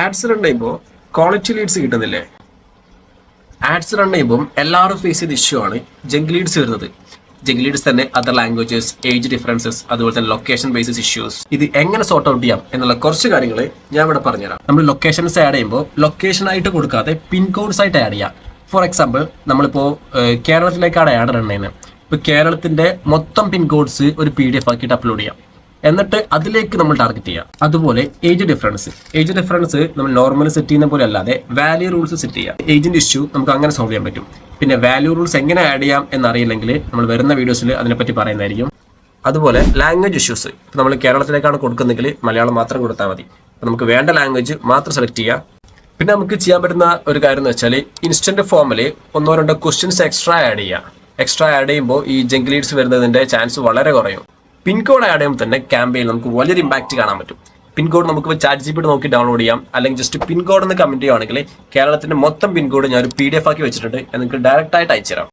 Ads run ചെയ്യുമ്പോൾ quality Leeds കിട്ടുന്നില്ലേ? Ads run ചെയ്യുമ്പോൾ എല്ലാവരും ഫേസ് ചെയ്ത ഇഷ്യൂ ആണ് ജങ്ക് ലീഡ്സ് വരുന്നത്. ജങ്ക് ലീഡ്സ് തന്നെ അതർ ലാംഗ്വേജസ്, ഏജ് ഡിഫറൻസസ്, അതുപോലെ തന്നെ ലൊക്കേഷൻ ബേസിസ് ഇഷ്യൂസ്. ഇത് എങ്ങനെ സോർട്ട് ഔട്ട് ചെയ്യാം എന്നുള്ള കുറച്ച് കാര്യങ്ങൾ ഞാൻ ഇവിടെ പറഞ്ഞുതരാം. നമ്മൾ ലൊക്കേഷൻസ് ആഡ് ചെയ്യുമ്പോൾ ലൊക്കേഷൻ ആയിട്ട് കൊടുക്കാതെ പിൻ കോഡ്സ് ആയിട്ട് ആഡ് ചെയ്യാം. ഫോർ എക്സാമ്പിൾ, നമ്മളിപ്പോൾ കേരളത്തിലേക്കാണ് ആഡ് റൺ ചെയ്യുന്നത്. ഇപ്പോൾ കേരളത്തിന്റെ മൊത്തം പിൻ കോഡ്സ് ഒരു PDF ആക്കിയിട്ട് അപ്ലോഡ് ചെയ്യാം. എന്നിട്ട് അതിലേക്ക് നമ്മൾ ടാർഗറ്റ് ചെയ്യാം. അതുപോലെ ഏജ് ഡിഫറൻസ് നമ്മൾ നോർമൽ സെറ്റ് ചെയ്യുന്ന പോലെ അല്ലാതെ വാല്യൂ റൂൾസ് സെറ്റ് ചെയ്യാം. ഏജിന്റെ ഇഷ്യൂ നമുക്ക് അങ്ങനെ സോൾവ് ചെയ്യാൻ പറ്റും. പിന്നെ വാല്യൂ റൂൾസ് എങ്ങനെ ആഡ് ചെയ്യാം എന്നറിയില്ലെങ്കിൽ നമ്മൾ വരുന്ന വീഡിയോസിൽ അതിനെപ്പറ്റി പറയുന്നതായിരിക്കും. അതുപോലെ ലാംഗ്വേജ് ഇഷ്യൂസ്, ഇപ്പോൾ നമ്മൾ കേരളത്തിലേക്കാണ് കൊടുക്കുന്നെങ്കിൽ മലയാളം മാത്രം കൊടുത്താൽ മതി. അപ്പോൾ നമുക്ക് വേണ്ട ലാംഗ്വേജ് മാത്രം സെലക്ട് ചെയ്യാം. പിന്നെ നമുക്ക് ചെയ്യാൻ പറ്റുന്ന ഒരു കാര്യം എന്ന് വെച്ചാൽ ഇൻസ്റ്റന്റ് ഫോമിൽ 1-2 ക്വസ്റ്റ്യൻസ് എക്സ്ട്രാ ആഡ് ചെയ്യുമ്പോൾ ഈ ജങ്ക് ലീഡ്സ് വരുന്നതിന്റെ ചാൻസ് വളരെ കുറയും. പിൻ കോഡ് ആഡ് ചെയ്യുമ്പോൾ തന്നെ ക്യാമ്പയിൻ നമുക്ക് വലിയൊരു ഇമ്പാക്റ്റ് കാണാൻ പറ്റും. പിൻ കോഡ് നമുക്ക് ChatGPT നോക്കി ഡൗൺലോഡ് ചെയ്യാം. അല്ലെങ്കിൽ ജസ്റ്റ് പിൻ കോഡ് എന്ന് കമന്റ് ചെയ്യുകയാണെങ്കിൽ കേരളത്തിന്റെ മൊത്തം പിൻ കോഡ് ഞാൻ ഒരു PDF ആക്കി വെച്ചിട്ടുണ്ട്. നിങ്ങൾക്ക് ഡയറക്റ്റ് ആയിട്ട് അയച്ചുതരാം.